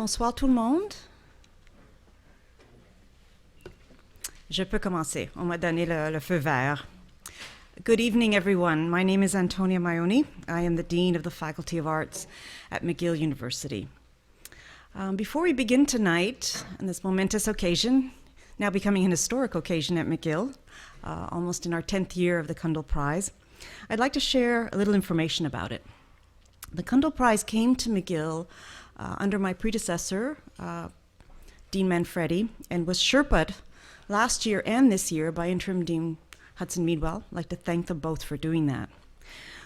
Bonsoir tout le monde. Je peux commencer. On m'a donné le feu vert. Good evening, everyone. My name is Antonia Maioni. I am the Dean of the Faculty of Arts at McGill University. Before we begin tonight, on this momentous occasion, now becoming an historic occasion at McGill, almost in our 10th year of the Cundill Prize, I'd like to share a little information about it. The Cundill Prize came to McGill under my predecessor, Dean Manfredi, and was Sherpa'd last year and this year by Interim Dean Hudson Meadwell. I'd like to thank them both for doing that.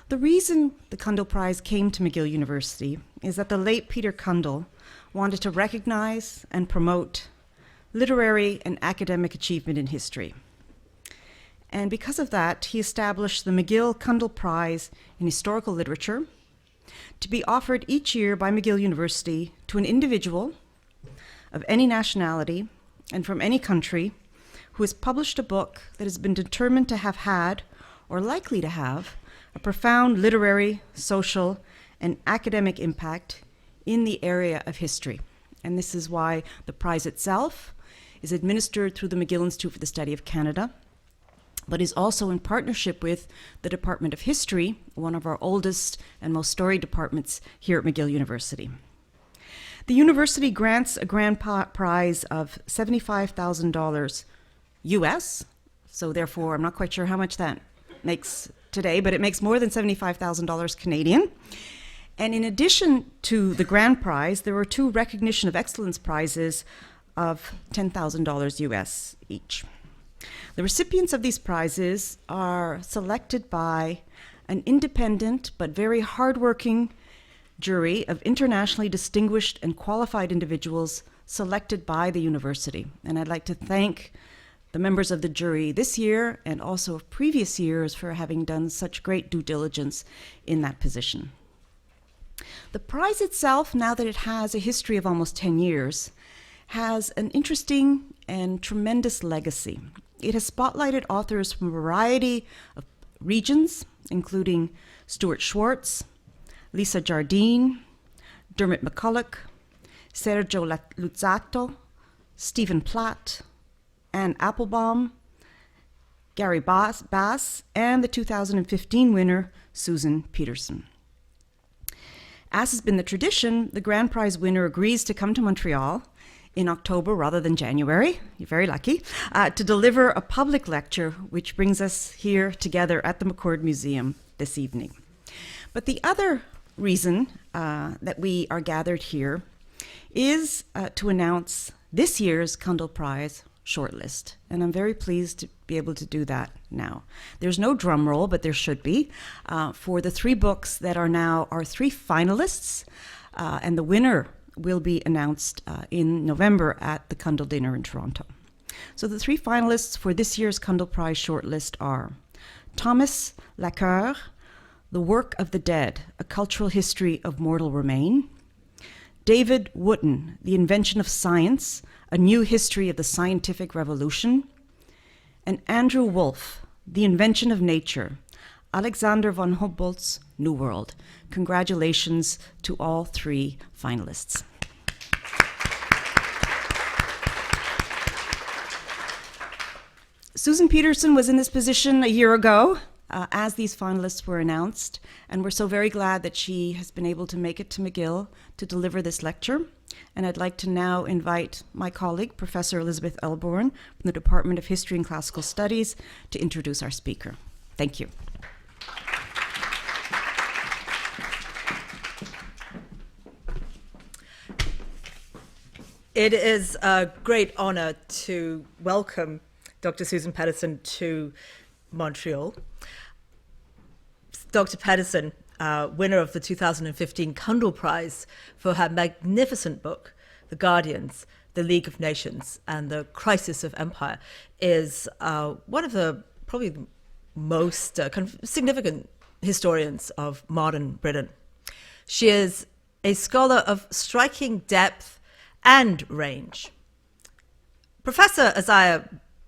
The reason the Cundill Prize came to McGill University is that the late Peter Cundill wanted to recognize and promote literary and academic achievement in history. And because of that, he established the McGill Cundill Prize in Historical Literature to be offered each year by McGill University to an individual of any nationality and from any country who has published a book that has been determined to have had, or likely to have, a profound literary, social, and academic impact in the area of history. And this is why the prize itself is administered through the McGill Institute for the Study of Canada, but is also in partnership with the Department of History, one of our oldest and most storied departments here at McGill University. The university grants a grand prize of $75,000 US, so therefore I'm not quite sure how much that makes today, but it makes more than $75,000 Canadian. And in addition to the grand prize, there were two Recognition of Excellence prizes of $10,000 US each. The recipients of these prizes are selected by an independent but very hardworking jury of internationally distinguished and qualified individuals selected by the university. And I'd like to thank the members of the jury this year and also of previous years for having done such great due diligence in that position. The prize itself, now that it has a history of almost 10 years, has an interesting and tremendous legacy. It has spotlighted authors from a variety of regions, including Stuart Schwartz, Lisa Jardine, Dermot McCulloch, Sergio Luzzatto, Stephen Platt, Anne Applebaum, Gary Bass, and the 2015 winner, Susan Patterson. As has been the tradition, the grand prize winner agrees to come to Montreal in October rather than January, you're very lucky, to deliver a public lecture, which brings us here together at the McCord Museum this evening. But the other reason that we are gathered here is to announce this year's Cundill Prize shortlist, and I'm very pleased to be able to do that now. There's no drum roll, but there should be, for the three books that are now our three finalists, and the winner will be announced in November at the Cundill Dinner in Toronto. So the three finalists for this year's Cundill Prize shortlist are Thomas Lacoeur, The Work of the Dead, A Cultural History of Mortal Remain; David Wootton, The Invention of Science, A New History of the Scientific Revolution; and Andrew Wolfe, The Invention of Nature, Alexander von Humboldt's New World. Congratulations to all three finalists. Susan Patterson was in this position a year ago as these finalists were announced, and we're so very glad that she has been able to make it to McGill to deliver this lecture. And I'd like to now invite my colleague, Professor Elizabeth Elborn from the Department of History and Classical Studies, to introduce our speaker. Thank you. It is a great honor to welcome Dr. Susan Patterson to Montreal. Dr. Patterson, winner of the 2015 Cundill Prize for her magnificent book, The Guardians, The League of Nations, and the Crisis of Empire, is one of the probably the most kind of significant historians of modern Britain. She is a scholar of striking depth and range.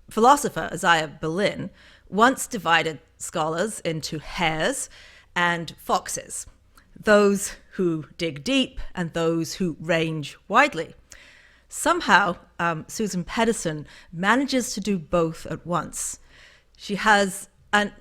Philosopher Isaiah Berlin once divided scholars into hares and foxes, those who dig deep and those who range widely. Somehow, Susan Patterson manages to do both at once. She has a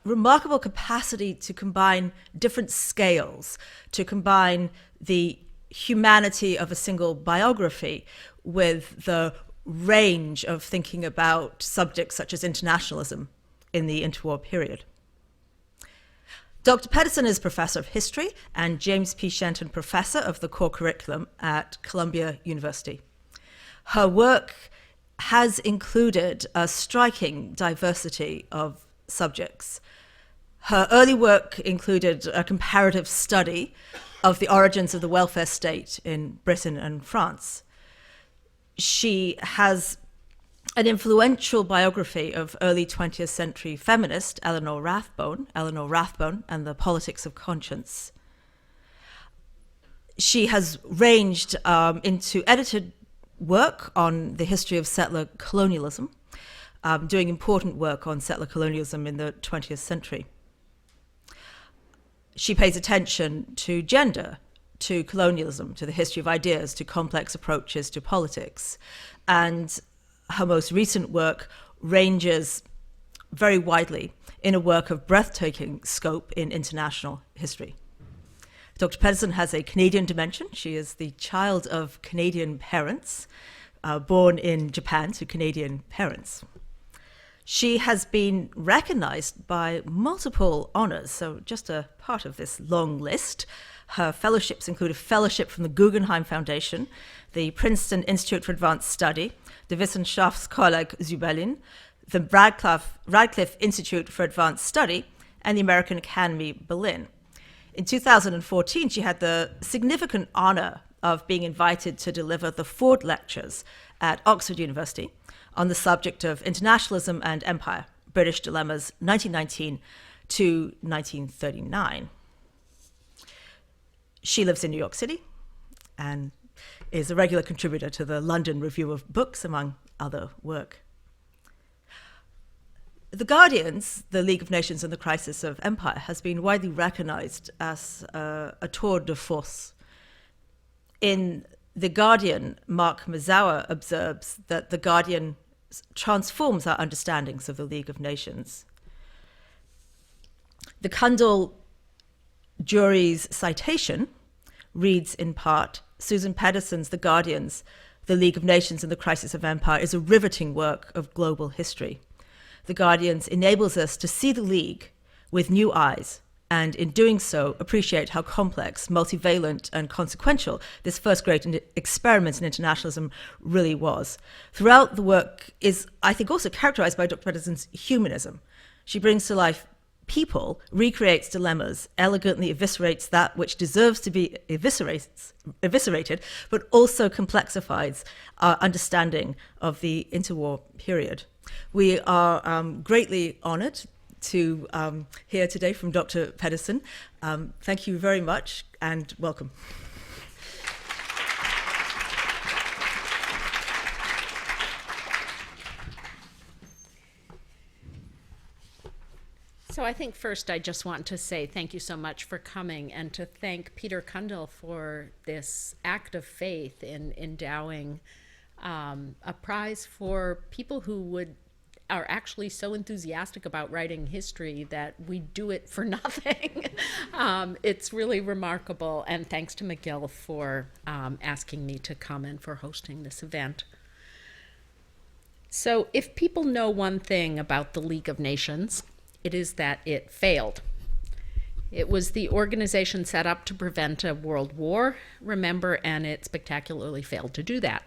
remarkable capacity to combine different scales, to combine the humanity of a single biography with the range of thinking about subjects such as internationalism in the interwar period. Dr. Patterson is Professor of History and James P. Shenton Professor of the Core Curriculum at Columbia University. Her work has included a striking diversity of subjects. Her early work included a comparative study of the origins of the welfare state in Britain and France. She has an influential biography of early 20th century feminist Eleanor Rathbone and the Politics of Conscience. She has ranged into edited work on the history of settler colonialism, doing important work on settler colonialism in the 20th century. She pays attention to gender, to colonialism, to the history of ideas, to complex approaches to politics. And her most recent work ranges very widely in a work of breathtaking scope in international history. Dr. Patterson has a Canadian dimension. She is the child of Canadian parents, born in Japan to Canadian parents. She has been recognized by multiple honors, so just a part of this long list. Her fellowships include a fellowship from the Guggenheim Foundation, the Princeton Institute for Advanced Study, the Wissenschaftskolleg zu Berlin, the Radcliffe Institute for Advanced Study, and the American Academy Berlin. In 2014, she had the significant honor of being invited to deliver the Ford Lectures at Oxford University on the subject of internationalism and empire, British Dilemmas, 1919 to 1939. She lives in New York City and is a regular contributor to the London Review of Books, among other work. The Guardians, the League of Nations and the Crisis of Empire, has been widely recognized as a tour de force. In The Guardian, Mark Mazawa observes that The Guardian transforms our understandings of the League of Nations. The Cundill jury's citation reads in part, Susan Patterson's The Guardians, the League of Nations and the Crisis of Empire is a riveting work of global history. The Guardians enables us to see the League with new eyes, and in doing so, appreciate how complex, multivalent, and consequential this first great experiment in internationalism really was. Throughout, the work is, I think, also characterized by Dr. Patterson's humanism. She brings to life people, recreates dilemmas, elegantly eviscerates that which deserves to be eviscerated, but also complexifies our understanding of the interwar period. We are greatly honored to hear today from Dr. Patterson. Thank you very much and welcome. So I think first I just want to say thank you so much for coming and to thank Peter Cundill for this act of faith in endowing a prize for people who are actually so enthusiastic about writing history that we do it for nothing. It's really remarkable, and thanks to McGill for asking me to come and for hosting this event. So if people know one thing about the League of Nations, it is that it failed. It was the organization set up to prevent a world war, remember, and it spectacularly failed to do that.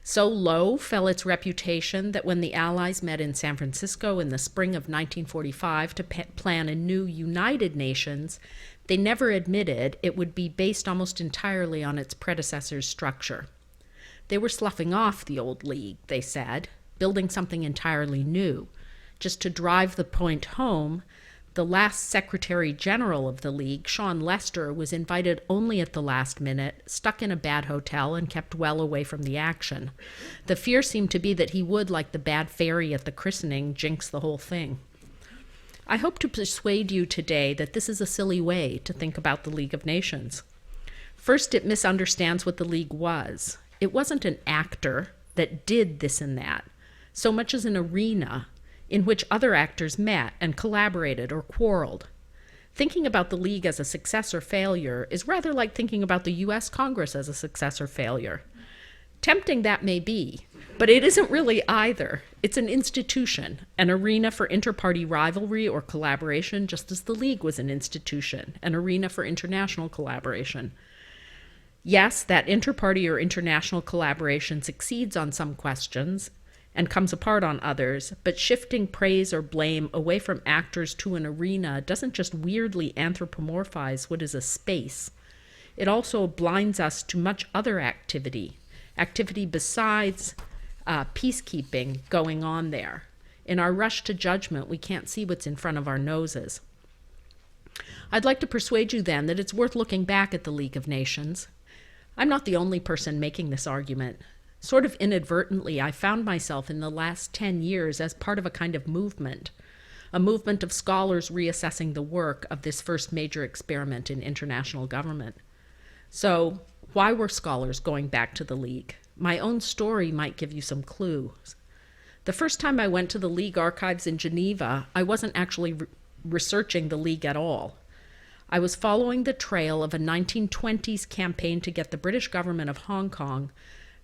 So low fell its reputation that when the Allies met in San Francisco in the spring of 1945 to plan a new United Nations, they never admitted it would be based almost entirely on its predecessor's structure. They were sloughing off the old League, they said, building something entirely new. Just to drive the point home, the last Secretary General of the League, Sean Lester, was invited only at the last minute, stuck in a bad hotel, and kept well away from the action. The fear seemed to be that he would, like the bad fairy at the christening, jinx the whole thing. I hope to persuade you today that this is a silly way to think about the League of Nations. First, it misunderstands what the League was. It wasn't an actor that did this and that, so much as an arena in which other actors met and collaborated or quarreled. Thinking about the League as a success or failure is rather like thinking about the U.S. Congress as a success or failure. Tempting that may be, but it isn't really either. It's an institution, an arena for inter-party rivalry or collaboration, just as the League was an institution, an arena for international collaboration. Yes, that inter-party or international collaboration succeeds on some questions and comes apart on others, but shifting praise or blame away from actors to an arena doesn't just weirdly anthropomorphize what is a space. It also blinds us to much other activity besides peacekeeping going on there. In our rush to judgment, we can't see what's in front of our noses. I'd like to persuade you then that it's worth looking back at the League of Nations. I'm not the only person making this argument. Sort of inadvertently, I found myself in the last 10 years as part of a kind of movement, a movement of scholars reassessing the work of this first major experiment in international government. So, why were scholars going back to the League? My own story might give you some clues. The first time I went to the League archives in Geneva, I wasn't actually researching the League at all. I was following the trail of a 1920s campaign to get the British government of Hong Kong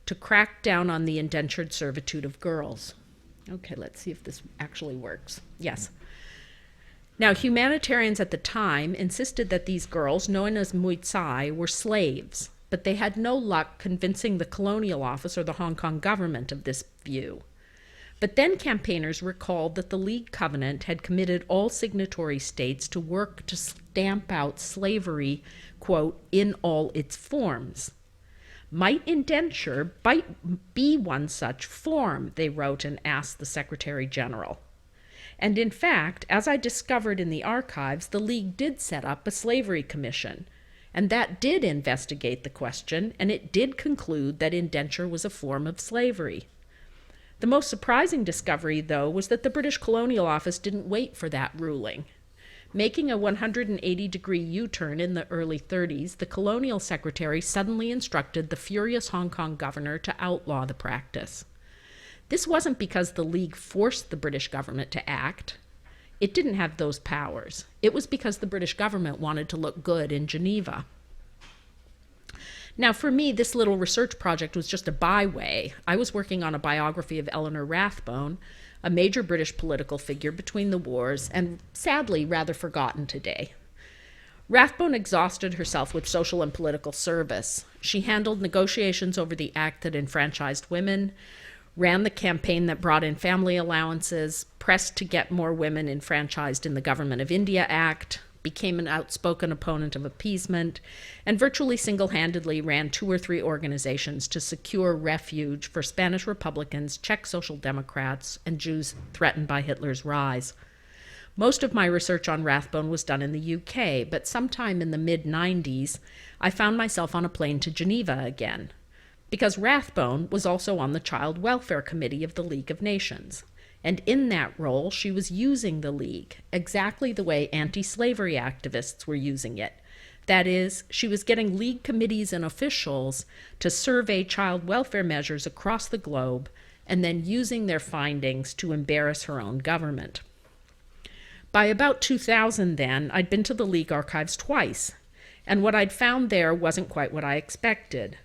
to crack down on the indentured servitude of girls. Okay, let's see if this actually works. Yes. Now, humanitarians at the time insisted that these girls, known as Mui Tsai, were slaves, but they had no luck convincing the colonial office or the Hong Kong government of this view. But then campaigners recalled that the League Covenant had committed all signatory states to work to stamp out slavery, quote, in all its forms. Might indenture be one such form, they wrote and asked the Secretary General. And in fact, as I discovered in the archives, the League did set up a slavery commission, and that did investigate the question, and it did conclude that indenture was a form of slavery. The most surprising discovery, though, was that the British Colonial Office didn't wait for that ruling. Making a 180-degree U-turn in the early 30s, the colonial secretary suddenly instructed the furious Hong Kong governor to outlaw the practice. This wasn't because the League forced the British government to act. It didn't have those powers. It was because the British government wanted to look good in Geneva. Now, for me, this little research project was just a byway. I was working on a biography of Eleanor Rathbone, a major British political figure between the wars, and sadly rather forgotten today. Rathbone exhausted herself with social and political service. She handled negotiations over the act that enfranchised women, ran the campaign that brought in family allowances, pressed to get more women enfranchised in the Government of India Act, became an outspoken opponent of appeasement, and virtually single-handedly ran 2 or 3 organizations to secure refuge for Spanish Republicans, Czech Social Democrats, and Jews threatened by Hitler's rise. Most of my research on Rathbone was done in the UK, but sometime in the mid-90s, I found myself on a plane to Geneva again, because Rathbone was also on the Child Welfare Committee of the League of Nations. And in that role, she was using the League exactly the way anti-slavery activists were using it. That is, she was getting League committees and officials to survey child welfare measures across the globe and then using their findings to embarrass her own government. By about 2000 then, I'd been to the League archives twice, and what I'd found there wasn't quite what I expected.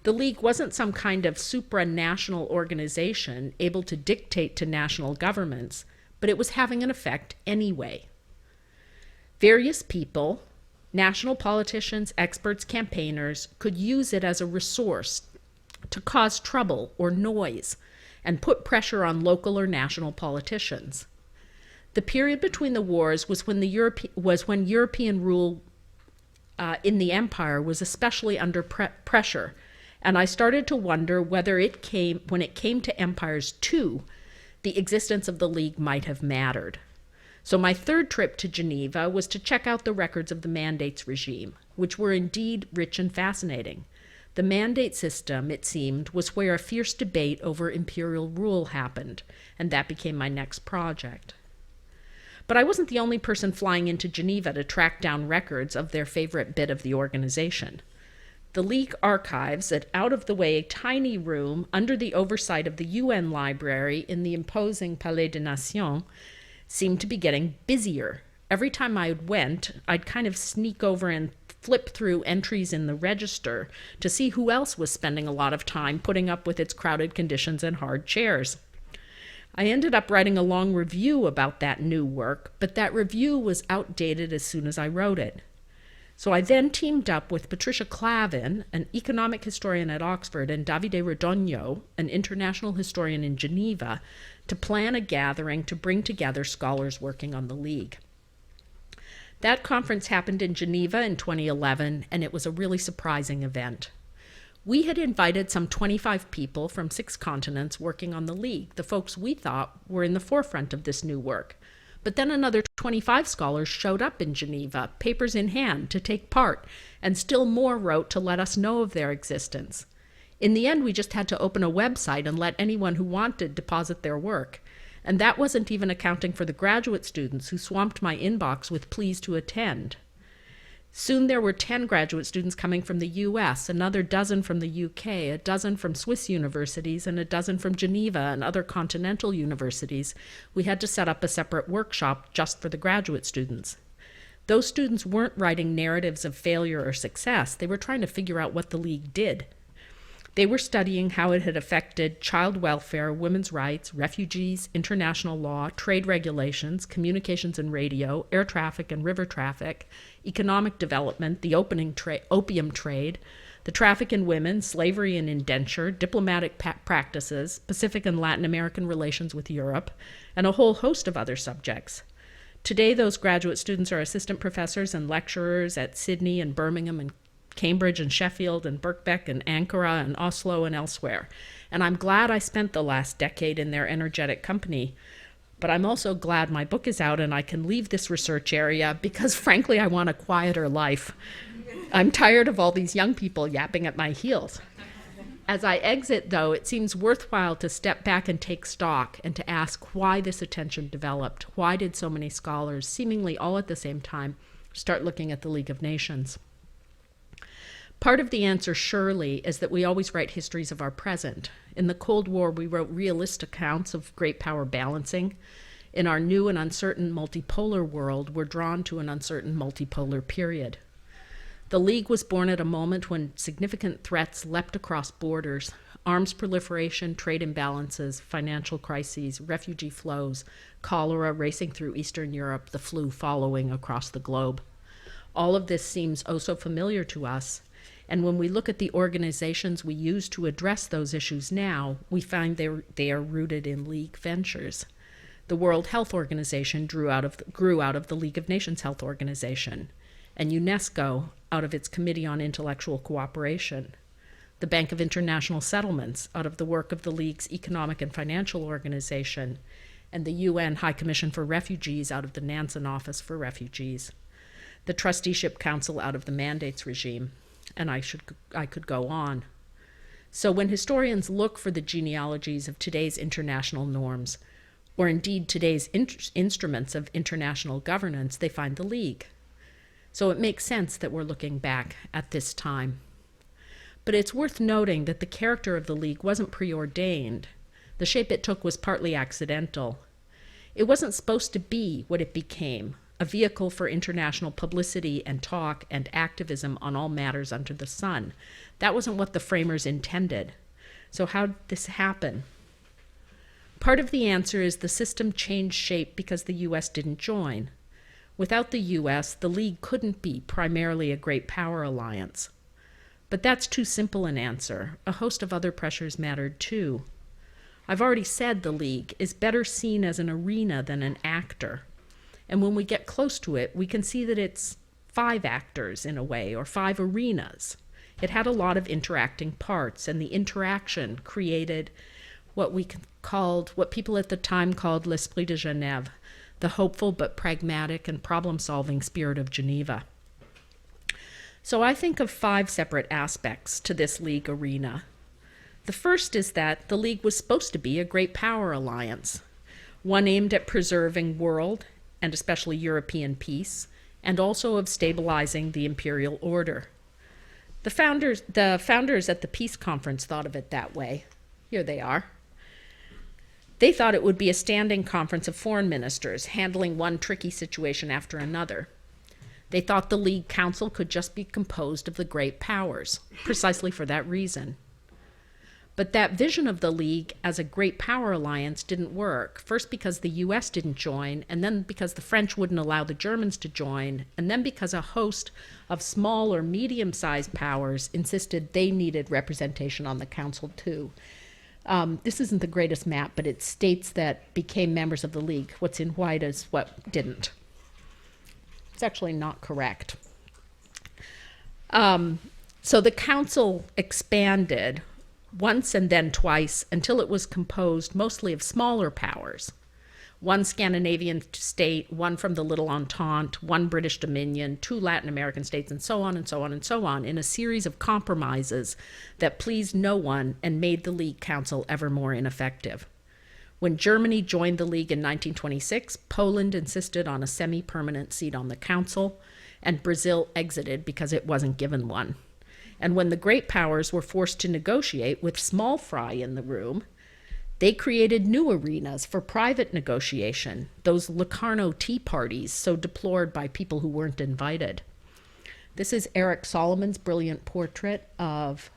The League wasn't some kind of supranational organization able to dictate to national governments, but it was having an effect anyway. Various people, national politicians, experts, campaigners, could use it as a resource to cause trouble or noise and put pressure on local or national politicians. The period between the wars was when European rule in the empire was especially under pressure. And I started to wonder whether when it came to empires too, the existence of the League might have mattered. So my third trip to Geneva was to check out the records of the mandates regime, which were indeed rich and fascinating. The mandate system, it seemed, was where a fierce debate over imperial rule happened, and that became my next project. But I wasn't the only person flying into Geneva to track down records of their favorite bit of the organization. The League archives, an out-of-the-way tiny room under the oversight of the UN library in the imposing Palais des Nations, seemed to be getting busier. Every time I went, I'd kind of sneak over and flip through entries in the register to see who else was spending a lot of time putting up with its crowded conditions and hard chairs. I ended up writing a long review about that new work, but that review was outdated as soon as I wrote it. So I then teamed up with Patricia Clavin, an economic historian at Oxford, and Davide Rodogno, an international historian in Geneva, to plan a gathering to bring together scholars working on the League. That conference happened in Geneva in 2011, and it was a really surprising event. We had invited some 25 people from 6 continents working on the League, the folks we thought were in the forefront of this new work. But then another 25 scholars showed up in Geneva, papers in hand, to take part, and still more wrote to let us know of their existence. In the end, we just had to open a website and let anyone who wanted deposit their work. And that wasn't even accounting for the graduate students who swamped my inbox with pleas to attend. Soon there were 10 graduate students coming from the US, another dozen from the UK, a dozen from Swiss universities, and a dozen from Geneva and other continental universities. We had to set up a separate workshop just for the graduate students. Those students weren't writing narratives of failure or success. They were trying to figure out what the League did. They were studying how it had affected child welfare, women's rights, refugees, international law, trade regulations, communications and radio, air traffic and river traffic, economic development, the opium trade, the traffic in women, slavery and indenture, diplomatic practices, Pacific and Latin American relations with Europe, and a whole host of other subjects. Today, those graduate students are assistant professors and lecturers at Sydney and Birmingham and Cambridge and Sheffield and Birkbeck and Ankara and Oslo and elsewhere. And I'm glad I spent the last decade in their energetic company. But I'm also glad my book is out and I can leave this research area because, frankly, I want a quieter life. I'm tired of all these young people yapping at my heels. As I exit, though, it seems worthwhile to step back and take stock and to ask why this attention developed. Why did so many scholars, seemingly all at the same time, start looking at the League of Nations? Part of the answer, surely, is that we always write histories of our present. In the Cold War, we wrote realist accounts of great power balancing. In our new and uncertain multipolar world, we're drawn to an uncertain multipolar period. The League was born at a moment when significant threats leapt across borders: arms proliferation, trade imbalances, financial crises, refugee flows, cholera racing through Eastern Europe, the flu following across the globe. All of this seems oh so familiar to us. And when we look at the organizations we use to address those issues now, we find they are rooted in League ventures. The World Health Organization grew out of the League of Nations Health Organization, and UNESCO out of its Committee on Intellectual Cooperation. The Bank of International Settlements out of the work of the League's Economic and Financial Organization, and the UN High Commission for Refugees out of the Nansen Office for Refugees. The Trusteeship Council out of the Mandates regime. And I could go on. So when historians look for the genealogies of today's international norms, or indeed today's instruments of international governance, they find the League. So it makes sense that we're looking back at this time. But it's worth noting that the character of the League wasn't preordained. The shape it took was partly accidental. It wasn't supposed to be what it became: a vehicle for international publicity and talk and activism on all matters under the sun. That wasn't what the framers intended. So how did this happen? Part of the answer is the system changed shape because the U.S. didn't join. Without the U.S., the League couldn't be primarily a great power alliance. But that's too simple an answer. A host of other pressures mattered too. I've already said the League is better seen as an arena than an actor. And when we get close to it, we can see that it's 5 actors in a way, or 5 arenas. It had a lot of interacting parts, and the interaction created what people at the time called l'esprit de Genève, the hopeful but pragmatic and problem-solving spirit of Geneva. So I think of 5 separate aspects to this League arena. The first is that the League was supposed to be a great power alliance, one aimed at preserving world and especially European peace, and also of stabilizing the imperial order. The founders at the peace conference thought of it that way. Here they are. They thought it would be a standing conference of foreign ministers, handling one tricky situation after another. They thought the League Council could just be composed of the great powers, precisely for that reason. But that vision of the League as a great power alliance didn't work, first because the US didn't join, and then because the French wouldn't allow the Germans to join, and then because a host of small or medium-sized powers insisted they needed representation on the council too. This isn't the greatest map, but it states that became members of the League. What's in white is what didn't. It's actually not correct. So the council expanded once and then twice until it was composed mostly of smaller powers. One Scandinavian state, one from the Little Entente, one British Dominion, 2 Latin American states, and so on and so on and so on, in a series of compromises that pleased no one and made the League Council ever more ineffective. When Germany joined the League in 1926, Poland insisted on a semi-permanent seat on the council, and Brazil exited because it wasn't given one. And when the great powers were forced to negotiate with small fry in the room, they created new arenas for private negotiation, those Locarno tea parties so deplored by people who weren't invited. This is Eric Solomon's brilliant portrait of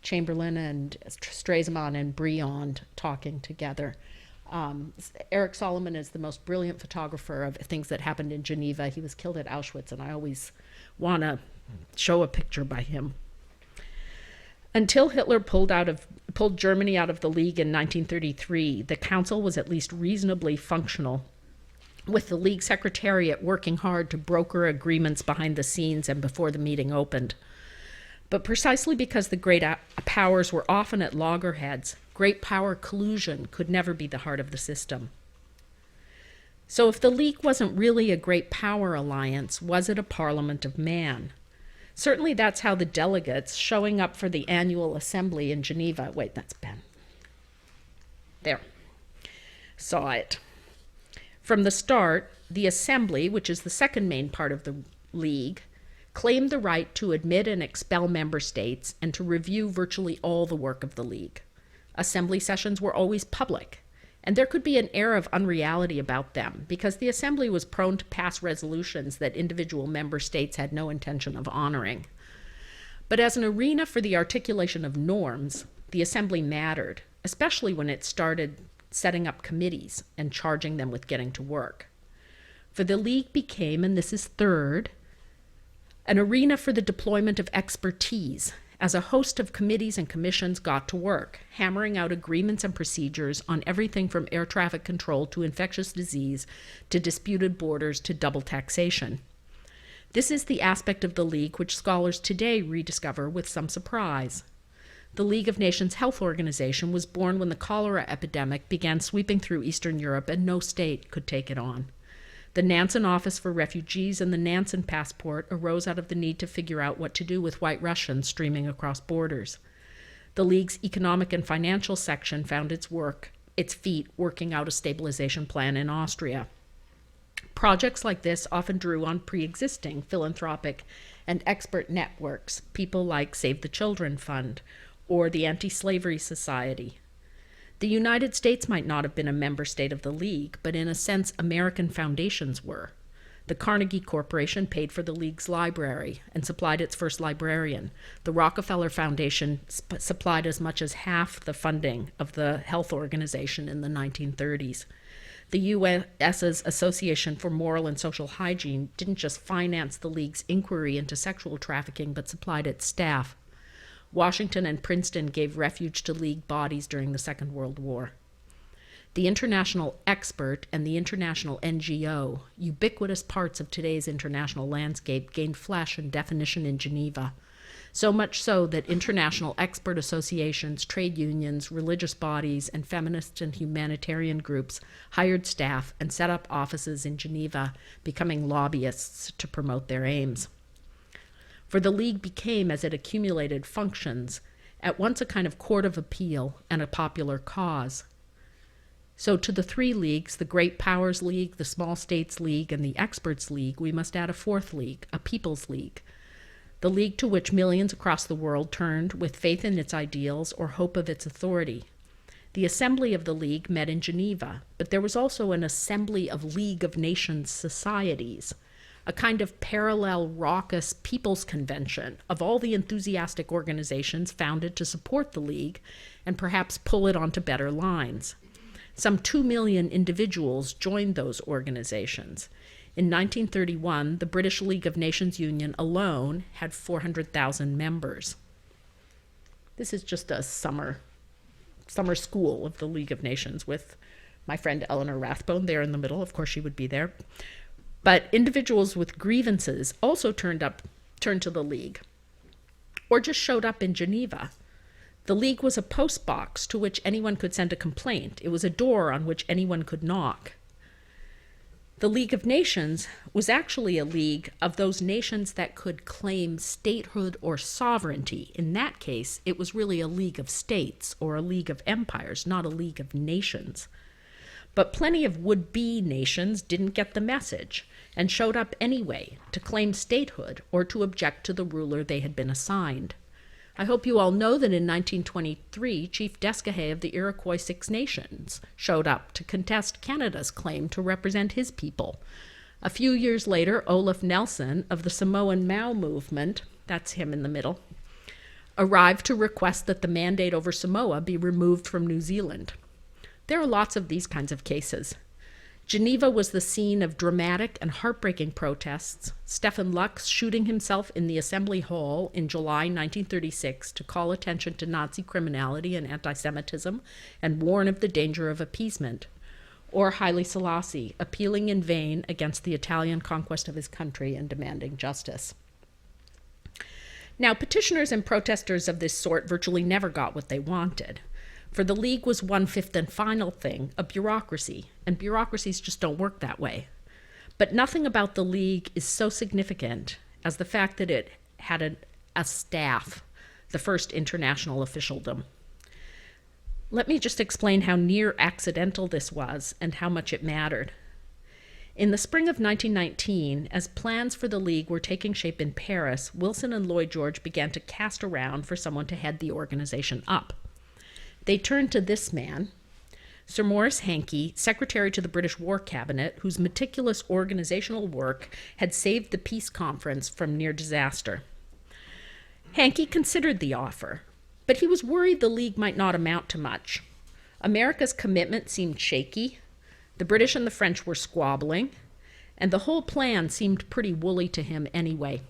Chamberlain and Stresemann and Briand talking together. Eric Solomon is the most brilliant photographer of things that happened in Geneva. He was killed at Auschwitz, and I always want to show a picture by him. Until Hitler pulled Germany out of the League in 1933, the council was at least reasonably functional, with the League Secretariat working hard to broker agreements behind the scenes and before the meeting opened. But precisely because the great powers were often at loggerheads, great power collusion could never be the heart of the system. So if the League wasn't really a great power alliance, was it a parliament of man? Certainly that's how the delegates showing up for the annual assembly in Geneva, wait, that's Ben. There, saw it. From the start, the assembly, which is the second main part of the League, claimed the right to admit and expel member states and to review virtually all the work of the League. Assembly sessions were always public, and there could be an air of unreality about them because the Assembly was prone to pass resolutions that individual member states had no intention of honoring. But as an arena for the articulation of norms, the Assembly mattered, especially when it started setting up committees and charging them with getting to work. For the League became, and this is third, an arena for the deployment of expertise, as a host of committees and commissions got to work, hammering out agreements and procedures on everything from air traffic control to infectious disease to disputed borders to double taxation. This is the aspect of the League which scholars today rediscover with some surprise. The League of Nations Health Organization was born when the cholera epidemic began sweeping through Eastern Europe and no state could take it on. The Nansen Office for Refugees and the Nansen Passport arose out of the need to figure out what to do with white Russians streaming across borders. The League's economic and financial section found its feet working out a stabilization plan in Austria. Projects like this often drew on pre-existing philanthropic and expert networks, people like Save the Children Fund or the Anti-Slavery Society. The United States might not have been a member state of the League, but in a sense, American foundations were. The Carnegie Corporation paid for the League's library and supplied its first librarian. The Rockefeller Foundation supplied as much as half the funding of the health organization in the 1930s. The U.S.'s Association for Moral and Social Hygiene didn't just finance the League's inquiry into sexual trafficking, but supplied its staff. Washington and Princeton gave refuge to League bodies during the Second World War. The international expert and the international NGO, ubiquitous parts of today's international landscape, gained flesh and definition in Geneva, so much so that international expert associations, trade unions, religious bodies, and feminist and humanitarian groups hired staff and set up offices in Geneva, becoming lobbyists to promote their aims. For the League became, as it accumulated functions, at once a kind of court of appeal and a popular cause. So to the three leagues, the Great Powers League, the Small States League, and the Experts League, we must add a fourth league, a People's League, the league to which millions across the world turned with faith in its ideals or hope of its authority. The assembly of the League met in Geneva, but there was also an assembly of League of Nations societies, a kind of parallel raucous people's convention of all the enthusiastic organizations founded to support the League and perhaps pull it onto better lines. Some 2 million individuals joined those organizations. In 1931, the British League of Nations Union alone had 400,000 members. This is just a summer school of the League of Nations with my friend Eleanor Rathbone there in the middle. Of course, she would be there. But individuals with grievances also turned to the League, or just showed up in Geneva. The League was a post box to which anyone could send a complaint. It was a door on which anyone could knock. The League of Nations was actually a league of those nations that could claim statehood or sovereignty. In that case, it was really a league of states or a league of empires, not a league of nations. But plenty of would-be nations didn't get the message and showed up anyway to claim statehood or to object to the ruler they had been assigned. I hope you all know that in 1923, Chief Desgahay of the Iroquois Six Nations showed up to contest Canada's claim to represent his people. A few years later, Olaf Nelson of the Samoan Mau movement, that's him in the middle, arrived to request that the mandate over Samoa be removed from New Zealand. There are lots of these kinds of cases. Geneva was the scene of dramatic and heartbreaking protests, Stefan Lux shooting himself in the Assembly Hall in July 1936 to call attention to Nazi criminality and anti-Semitism and warn of the danger of appeasement, or Haile Selassie appealing in vain against the Italian conquest of his country and demanding justice. Now, petitioners and protesters of this sort virtually never got what they wanted. For the League was one fifth and final thing, a bureaucracy, and bureaucracies just don't work that way. But nothing about the League is so significant as the fact that it had a staff, the first international officialdom. Let me just explain how near accidental this was and how much it mattered. In the spring of 1919, as plans for the League were taking shape in Paris, Wilson and Lloyd George began to cast around for someone to head the organization up. They turned to this man, Sir Maurice Hankey, secretary to the British War Cabinet, whose meticulous organizational work had saved the peace conference from near disaster. Hankey considered the offer, but he was worried the League might not amount to much. America's commitment seemed shaky, the British and the French were squabbling, and the whole plan seemed pretty woolly to him anyway.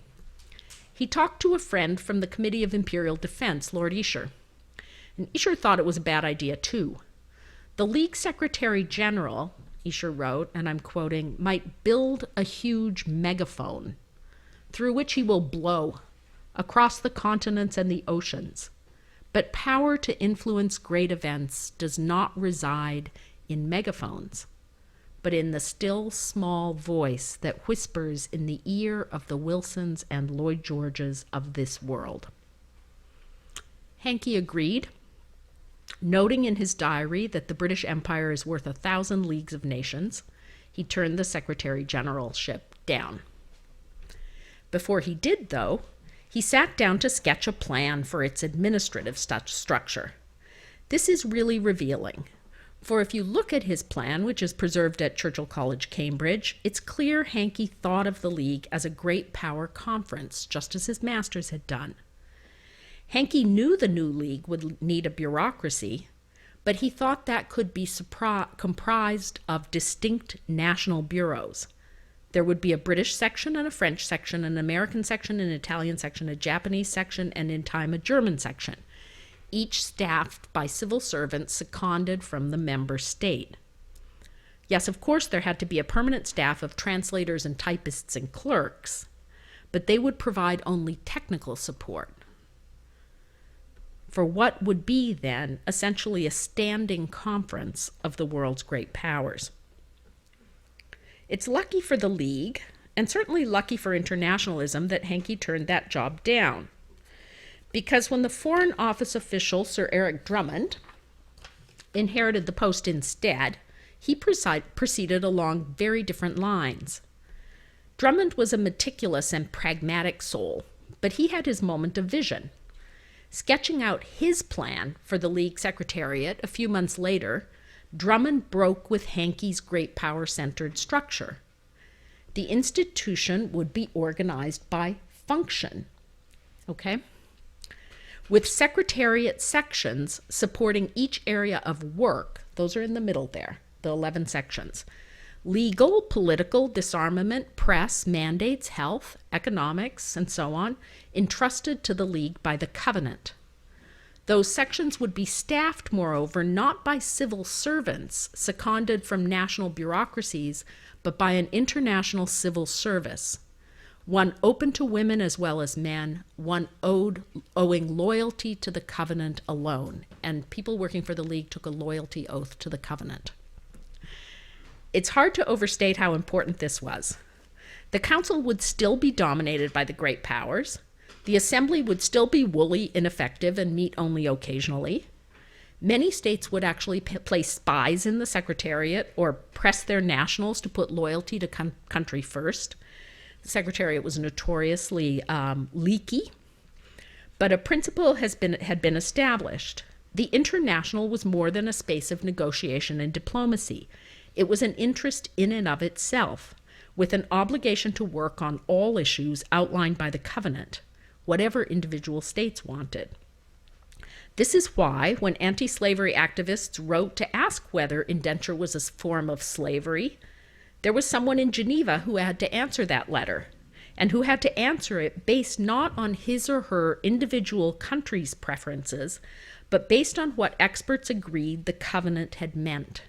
He talked to a friend from the Committee of Imperial Defense, Lord Esher. And Esher thought it was a bad idea, too. The League Secretary General, Esher wrote, and I'm quoting, might build a huge megaphone through which he will blow across the continents and the oceans. But power to influence great events does not reside in megaphones, but in the still small voice that whispers in the ear of the Wilsons and Lloyd Georges of this world. Hankey agreed, noting in his diary that the British Empire is worth 1,000 leagues of nations. He turned the Secretary Generalship down. Before he did, though, he sat down to sketch a plan for its administrative structure. This is really revealing, for if you look at his plan, which is preserved at Churchill College, Cambridge, it's clear Hankey thought of the League as a great power conference, just as his masters had done. Hankey knew the new League would need a bureaucracy, but he thought that could be comprised of distinct national bureaus. There would be a British section and a French section, an American section, an Italian section, a Japanese section, and in time a German section, each staffed by civil servants seconded from the member state. Yes, of course, there had to be a permanent staff of translators and typists and clerks, but they would provide only technical support for what would be then essentially a standing conference of the world's great powers. It's lucky for the League, and certainly lucky for internationalism, that Hankey turned that job down. Because when the Foreign Office official, Sir Eric Drummond, inherited the post instead, he proceeded along very different lines. Drummond was a meticulous and pragmatic soul, but he had his moment of vision. Sketching out his plan for the League Secretariat a few months later, Drummond broke with Hankey's great power-centered structure. The institution would be organized by function, okay? With secretariat sections supporting each area of work, those are in the middle there, the 11 sections. Legal, political, disarmament, press, mandates, health, economics, and so on, entrusted to the League by the Covenant. Those sections would be staffed, moreover, not by civil servants seconded from national bureaucracies, but by an international civil service, one open to women as well as men, one owing loyalty to the Covenant alone. And people working for the League took a loyalty oath to the Covenant. It's hard to overstate how important this was. The Council would still be dominated by the great powers. The Assembly would still be woolly, ineffective, and meet only occasionally. Many states would actually place spies in the Secretariat or press their nationals to put loyalty to country first. The Secretariat was notoriously leaky, but a principle had been established. The international was more than a space of negotiation and diplomacy. It was an interest in and of itself, with an obligation to work on all issues outlined by the Covenant, whatever individual states wanted. This is why, when anti-slavery activists wrote to ask whether indenture was a form of slavery, there was someone in Geneva who had to answer that letter, and who had to answer it based not on his or her individual country's preferences, but based on what experts agreed the Covenant had meant.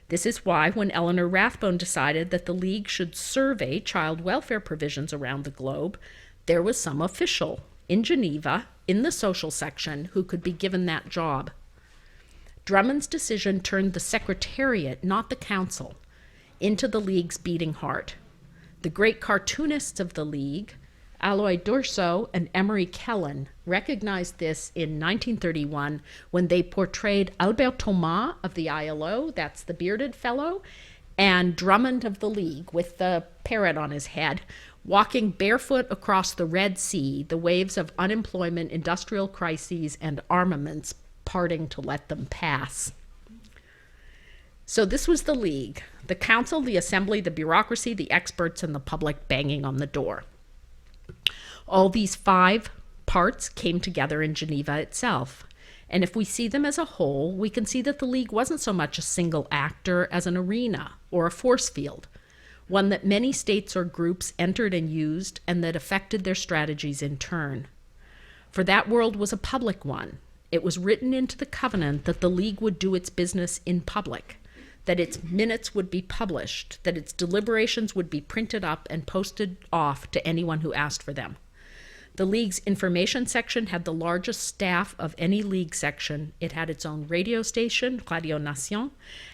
This is why, when Eleanor Rathbone decided that the League should survey child welfare provisions around the globe, there was some official in Geneva, in the social section, who could be given that job. Drummond's decision turned the Secretariat, not the Council, into the League's beating heart. The great cartoonists of the League, Aloy Durso and Emery Kellen, recognized this in 1931 when they portrayed Albert Thomas of the ILO, that's the bearded fellow, and Drummond of the League with the parrot on his head, walking barefoot across the Red Sea, the waves of unemployment, industrial crises, and armaments parting to let them pass. So this was the League, the Council, the Assembly, the bureaucracy, the experts, and the public banging on the door. All these 5 parts came together in Geneva itself. And if we see them as a whole, we can see that the League wasn't so much a single actor as an arena or a force field, one that many states or groups entered and used and that affected their strategies in turn. For that world was a public one. It was written into the Covenant that the League would do its business in public, that its minutes would be published, that its deliberations would be printed up and posted off to anyone who asked for them. The League's information section had the largest staff of any League section. It had its own radio station, Radio Nation,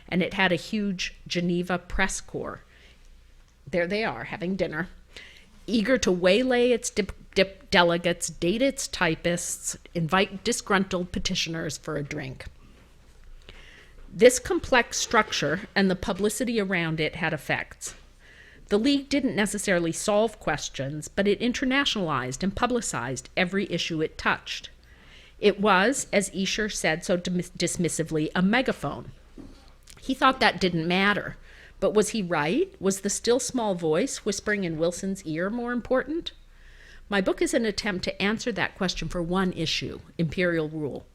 and it had a huge Geneva press corps. There they are, having dinner, eager to waylay its delegates, date its typists, invite disgruntled petitioners for a drink. This complex structure and the publicity around it had effects. The League didn't necessarily solve questions, but it internationalized and publicized every issue it touched. It was, as Escher said so dismissively, a megaphone. He thought that didn't matter, but was he right? Was the still small voice whispering in Wilson's ear more important? My book is an attempt to answer that question for one issue, imperial rule.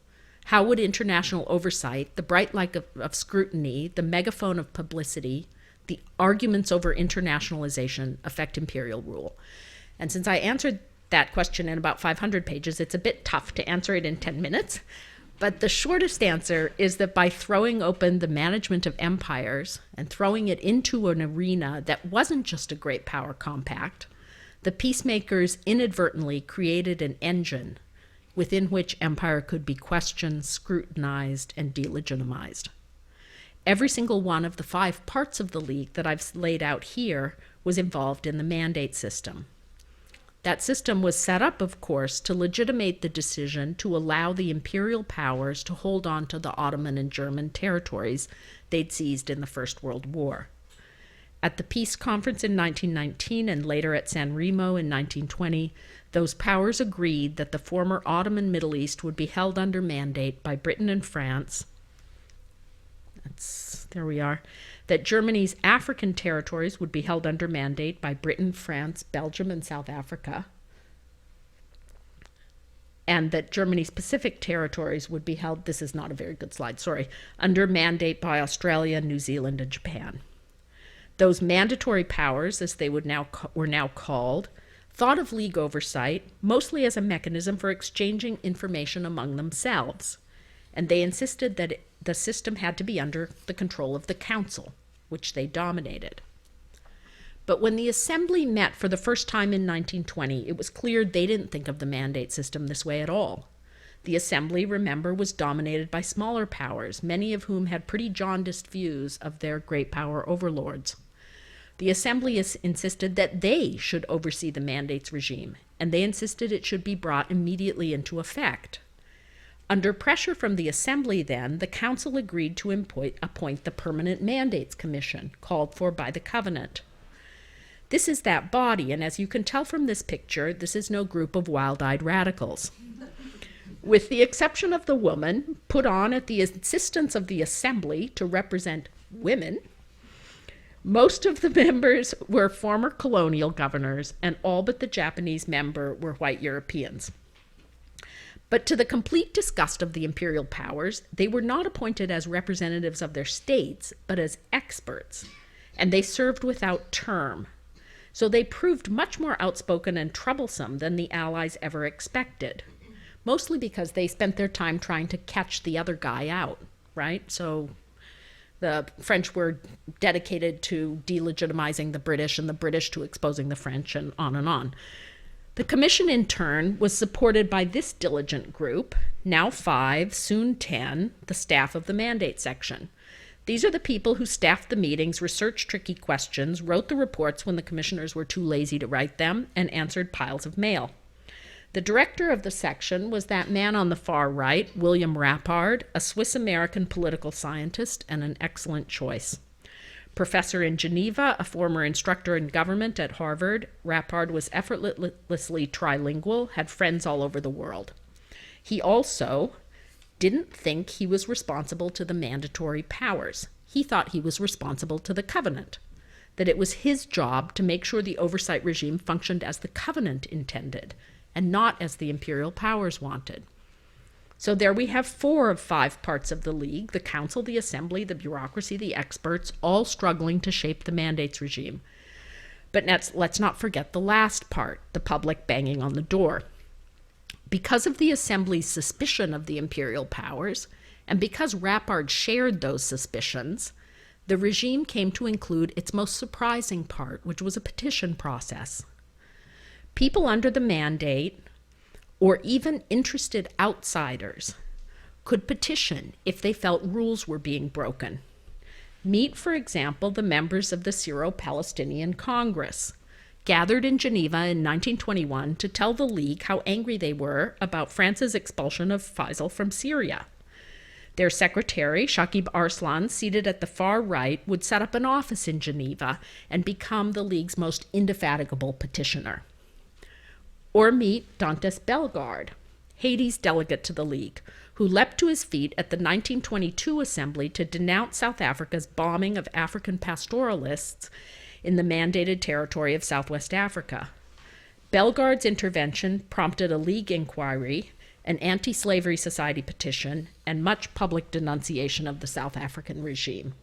How would international oversight, the bright light of scrutiny, the megaphone of publicity, the arguments over internationalization affect imperial rule? And since I answered that question in about 500 pages, it's a bit tough to answer it in 10 minutes. But the shortest answer is that by throwing open the management of empires and throwing it into an arena that wasn't just a great power compact, the peacemakers inadvertently created an engine within which empire could be questioned, scrutinized, and delegitimized. Every single one of the 5 parts of the League that I've laid out here was involved in the mandate system. That system was set up, of course, to legitimate the decision to allow the imperial powers to hold on to the Ottoman and German territories they'd seized in the First World War. At the Peace Conference in 1919 and later at San Remo in 1920, those powers agreed that the former Ottoman Middle East would be held under mandate by Britain and France. There we are. That Germany's African territories would be held under mandate by Britain, France, Belgium, and South Africa. And that Germany's Pacific territories would be held, this is not a very good slide, sorry, under mandate by Australia, New Zealand, and Japan. Those mandatory powers, as they were now called, thought of League oversight mostly as a mechanism for exchanging information among themselves. And they insisted that the system had to be under the control of the Council, which they dominated. But when the Assembly met for the first time in 1920, it was clear they didn't think of the mandate system this way at all. The Assembly, remember, was dominated by smaller powers, many of whom had pretty jaundiced views of their great power overlords. The Assembly insisted that they should oversee the mandates regime, and they insisted it should be brought immediately into effect. Under pressure from the Assembly, then, the Council agreed to appoint the Permanent Mandates Commission, called for by the Covenant. This is that body, and as you can tell from this picture, this is no group of wild-eyed radicals. With the exception of the woman, put on at the insistence of the Assembly to represent women, most of the members were former colonial governors, and all but the Japanese member were white Europeans. But to the complete disgust of the imperial powers, they were not appointed as representatives of their states, but as experts, and they served without term. So they proved much more outspoken and troublesome than the Allies ever expected, mostly because they spent their time trying to catch the other guy out, right? So the French were dedicated to delegitimizing the British and the British to exposing the French, and on and on. The commission, in turn, was supported by this diligent group, now 5, soon 10, the staff of the mandate section. These are the people who staffed the meetings, researched tricky questions, wrote the reports when the commissioners were too lazy to write them, and answered piles of mail. The director of the section was that man on the far right, William Rappard, a Swiss-American political scientist and an excellent choice. Professor in Geneva, a former instructor in government at Harvard, Rappard was effortlessly trilingual, had friends all over the world. He also didn't think he was responsible to the mandatory powers. He thought he was responsible to the Covenant, that it was his job to make sure the oversight regime functioned as the Covenant intended, and not as the imperial powers wanted. So there we have 4 of 5 parts of the League, the Council, the Assembly, the bureaucracy, the experts, all struggling to shape the mandates regime. But let's not forget the last part, the public banging on the door. Because of the Assembly's suspicion of the imperial powers, and because Rappard shared those suspicions, the regime came to include its most surprising part, which was a petition process. People under the mandate, or even interested outsiders, could petition if they felt rules were being broken. Meet, for example, the members of the Syro-Palestinian Congress, gathered in Geneva in 1921 to tell the League how angry they were about France's expulsion of Faisal from Syria. Their secretary, Shakib Arslan, seated at the far right, would set up an office in Geneva and become the League's most indefatigable petitioner. Or meet Dantes Bellegarde, Haiti's delegate to the League, who leapt to his feet at the 1922 Assembly to denounce South Africa's bombing of African pastoralists in the mandated territory of Southwest Africa. Bellegarde's intervention prompted a League inquiry, an anti-slavery society petition, and much public denunciation of the South African regime.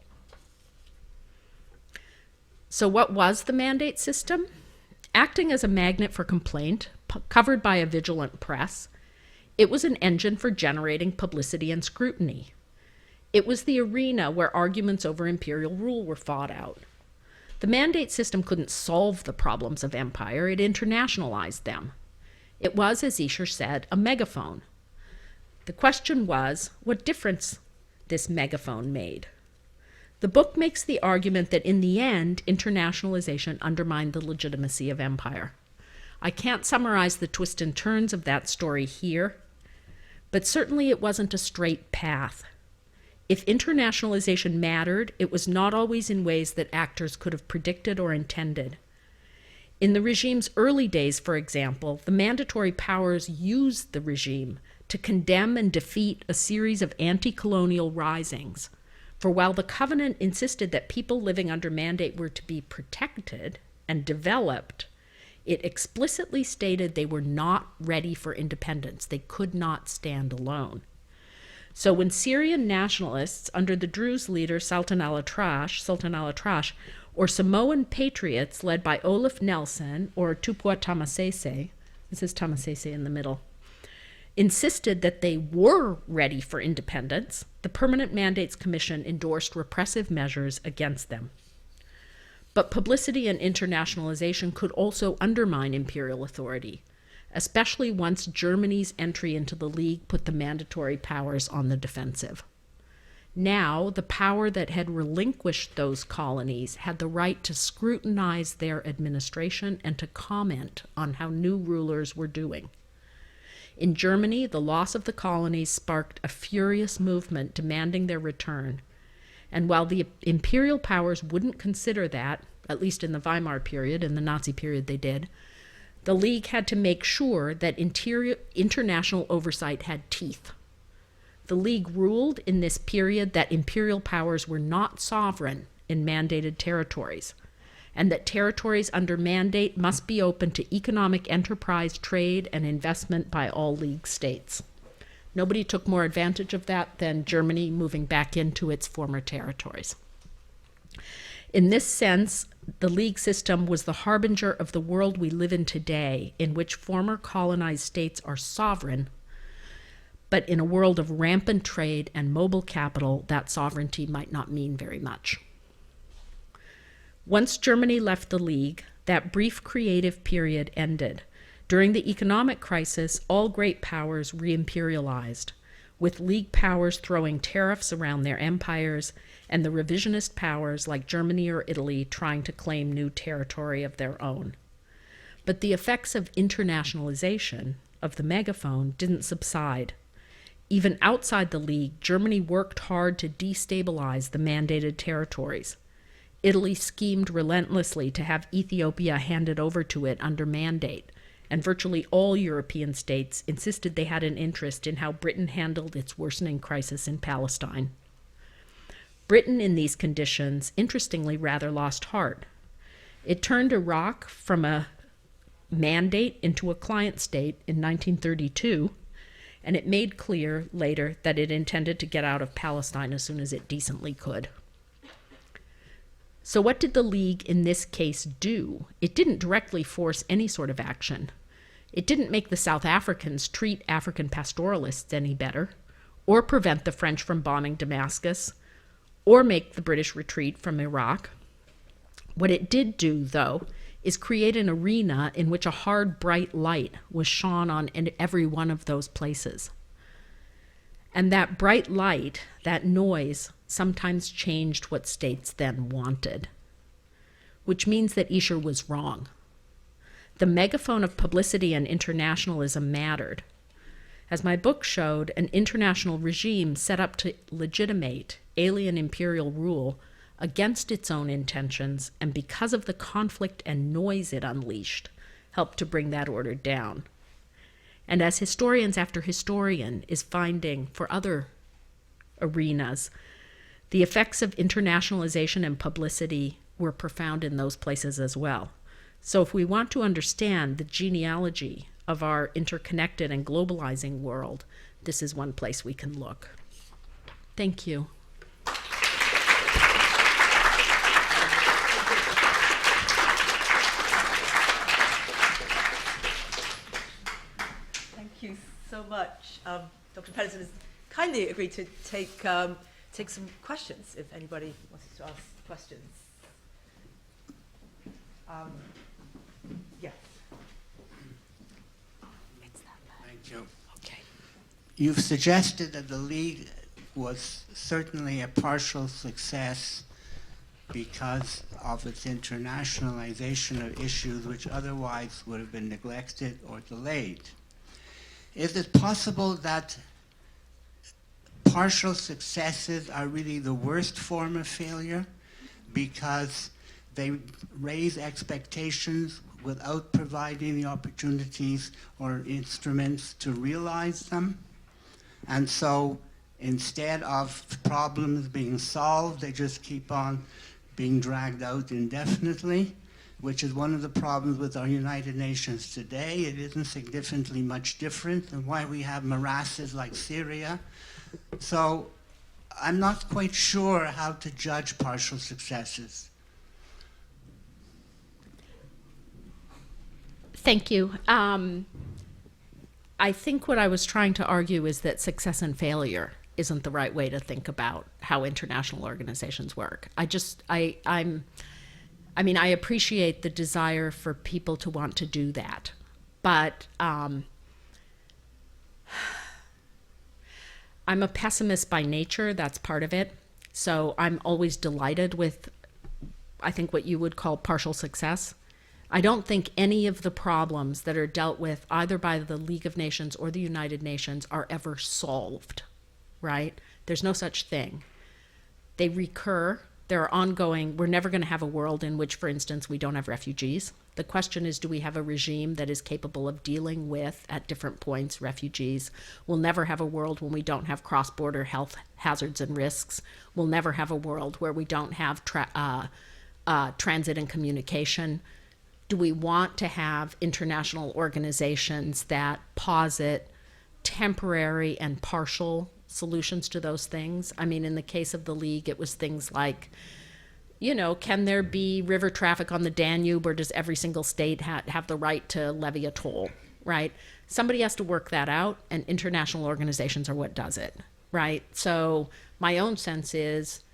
So what was the mandate system? Acting as a magnet for complaint, covered by a vigilant press, it was an engine for generating publicity and scrutiny. It was the arena where arguments over imperial rule were fought out. The mandate system couldn't solve the problems of empire, it internationalized them. It was, as Escher said, a megaphone. The question was, what difference this megaphone made? The book makes the argument that in the end, internationalization undermined the legitimacy of empire. I can't summarize the twists and turns of that story here, but certainly it wasn't a straight path. If internationalization mattered, it was not always in ways that actors could have predicted or intended. In the regime's early days, for example, the mandatory powers used the regime to condemn and defeat a series of anti-colonial risings. For while the covenant insisted that people living under mandate were to be protected and developed, it explicitly stated they were not ready for independence. They could not stand alone. So when Syrian nationalists under the Druze leader Sultan al-Atrash, or Samoan patriots led by Olaf Nelson or Tupua Tamasese, this is Tamasese in the middle, insisted that they were ready for independence, the Permanent Mandates Commission endorsed repressive measures against them. But publicity and internationalization could also undermine imperial authority, especially once Germany's entry into the League put the mandatory powers on the defensive. Now, the power that had relinquished those colonies had the right to scrutinize their administration and to comment on how new rulers were doing. In Germany, the loss of the colonies sparked a furious movement demanding their return. And while the imperial powers wouldn't consider that, at least in the Weimar period, in the Nazi period they did, the League had to make sure that international oversight had teeth. The League ruled in this period that imperial powers were not sovereign in mandated territories, and that territories under mandate must be open to economic enterprise, trade, and investment by all League states. Nobody took more advantage of that than Germany moving back into its former territories. In this sense, the League system was the harbinger of the world we live in today, in which former colonized states are sovereign, but in a world of rampant trade and mobile capital, that sovereignty might not mean very much. Once Germany left the League, that brief creative period ended. During the economic crisis, all great powers re-imperialized, with League powers throwing tariffs around their empires and the revisionist powers like Germany or Italy trying to claim new territory of their own. But the effects of internationalization, of the megaphone, didn't subside. Even outside the League, Germany worked hard to destabilize the mandated territories. Italy schemed relentlessly to have Ethiopia handed over to it under mandate, and virtually all European states insisted they had an interest in how Britain handled its worsening crisis in Palestine. Britain, in these conditions, interestingly rather lost heart. It turned Iraq from a mandate into a client state in 1932, and it made clear later that it intended to get out of Palestine as soon as it decently could. So what did the League in this case do? It didn't directly force any sort of action. It didn't make the South Africans treat African pastoralists any better, or prevent the French from bombing Damascus, or make the British retreat from Iraq. What it did do, though, is create an arena in which a hard, bright light was shone on in every one of those places. And that bright light, that noise, sometimes changed what states then wanted, which means that Escher was wrong. The megaphone of publicity and internationalism mattered. As my book showed, an international regime set up to legitimate alien imperial rule against its own intentions, and because of the conflict and noise it unleashed, helped to bring that order down. And as historians after historian is finding for other arenas, the effects of internationalization and publicity were profound in those places as well. So if we want to understand the genealogy of our interconnected and globalizing world, this is one place we can look. Thank you. Thank you so much. Dr. Patterson has kindly agreed to take some questions if anybody wants to ask questions. Yes. Thank you. Okay. You've suggested that the League was certainly a partial success because of its internationalization of issues which otherwise would have been neglected or delayed. Is it possible that partial successes are really the worst form of failure because they raise expectations without providing the opportunities or instruments to realize them? And so instead of problems being solved, they just keep on being dragged out indefinitely, which is one of the problems with our United Nations today. It isn't significantly much different than why we have morasses like Syria. So I'm not quite sure how to judge partial successes. Thank you. I think what I was trying to argue is that success and failure isn't the right way to think about how international organizations work. I appreciate the desire for people to want to do that, but I'm a pessimist by nature. That's part of it. So I'm always delighted with, I think, what you would call partial success. I don't think any of the problems that are dealt with either by the League of Nations or the United Nations are ever solved, right? There's no such thing. They recur. There are ongoing, we're never going to have a world in which, for instance, we don't have refugees. The question is, do we have a regime that is capable of dealing with, at different points, refugees? We'll never have a world when we don't have cross-border health hazards and risks. We'll never have a world where we don't have transit and communication. Do we want to have international organizations that posit temporary and partial solutions to those things? I mean, in the case of the League, it was things like, can there be river traffic on the Danube, or does every single state have the right to levy a toll, right? Somebody has to work that out, and international organizations are what does it, right? So my own sense is,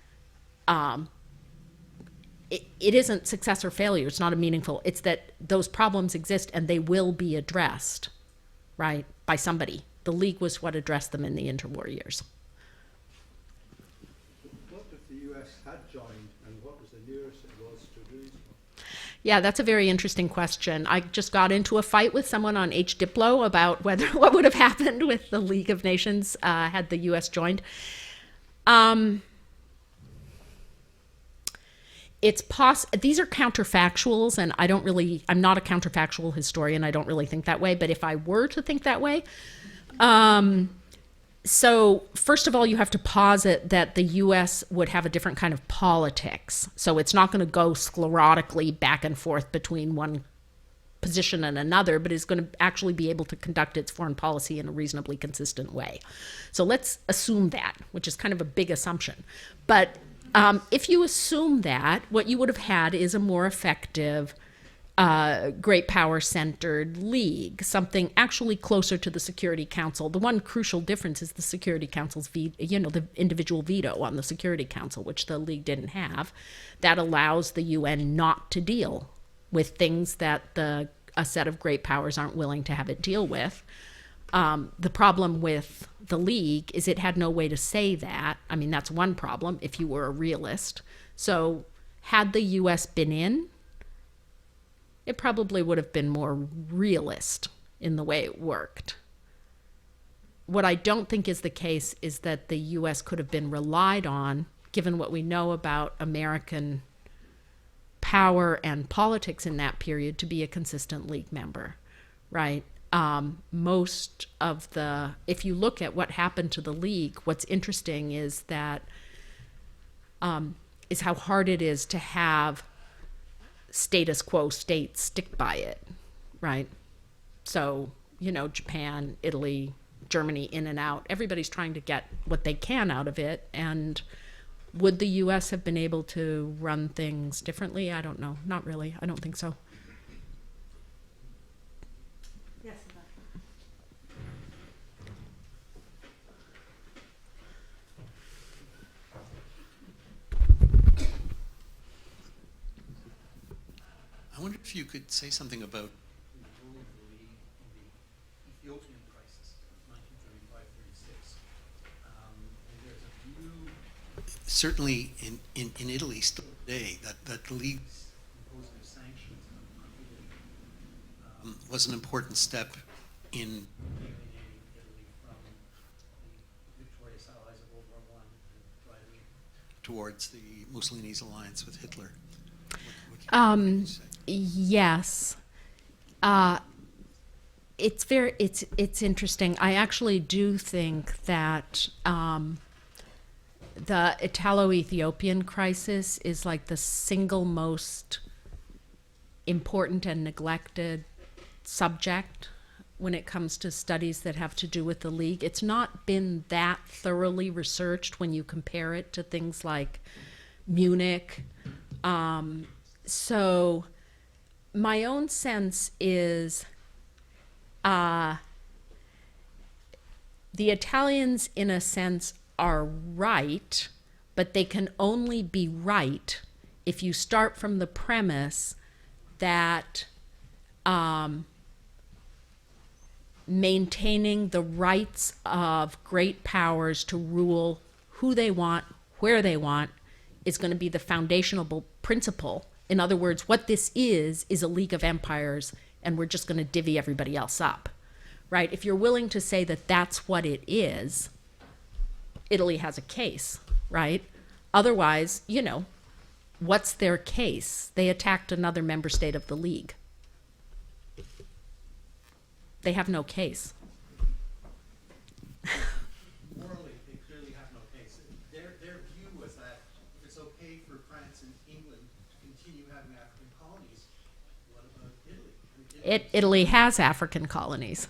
it isn't success or failure. It's not a meaningful, it's that those problems exist and they will be addressed, right, by somebody. The League was what addressed them in the interwar years. What if the US had joined, and what was the nearest it was to doing so? Yeah, that's a very interesting question. I just got into a fight with someone on H. Diplo about what would have happened with the League of Nations had the US joined. These are counterfactuals, and I'm not a counterfactual historian. I don't really think that way, but if I were to think that way, so first of all, you have to posit that the U.S. would have a different kind of politics. So it's not going to go sclerotically back and forth between one position and another, but is going to actually be able to conduct its foreign policy in a reasonably consistent way. So let's assume that, which is kind of a big assumption. But if you assume that, what you would have had is a more effective, great power-centered league, something actually closer to the Security Council. The one crucial difference is the Security Council's the individual veto on the Security Council, which the League didn't have. That allows the UN not to deal with things that a set of great powers aren't willing to have it deal with. The problem with the League is it had no way to say that. I mean, that's one problem if you were a realist. So had the US been in, it probably would have been more realist in the way it worked. What I don't think is the case is that the US could have been relied on, given what we know about American power and politics in that period, to be a consistent League member, right? Most of if you look at what happened to the League, what's interesting is that, is how hard it is to have status quo states stick by it, right? So, Japan, Italy, Germany, in and out, everybody's trying to get what they can out of it. And would the US have been able to run things differently? I don't know. Not really. I don't think so. I wonder if you could say something about the role of the League in the Ethiopian Crisis, 1935-36. And there's a view certainly in Italy still today, that the League imposing of sanctions on Italy was an important step in alienating Italy from the victorious allies of World War I and driving towards the Mussolini's alliance with Hitler. What can you say? Yes. It's interesting. I actually do think that the Italo-Ethiopian crisis is like the single most important and neglected subject when it comes to studies that have to do with the League. It's not been that thoroughly researched when you compare it to things like Munich. So my own sense is the Italians, in a sense, are right, but they can only be right if you start from the premise that maintaining the rights of great powers to rule who they want, where they want, is going to be the foundational principle. In other words, what this is a League of Empires, and we're just going to divvy everybody else up, right? If you're willing to say that that's what it is, Italy has a case, right? Otherwise, what's their case? They attacked another member state of the League. They have no case. Morally, they clearly have no case. Their view was that if it's okay for France and England to continue having African colonies, what about Italy? I mean, Italy has African colonies.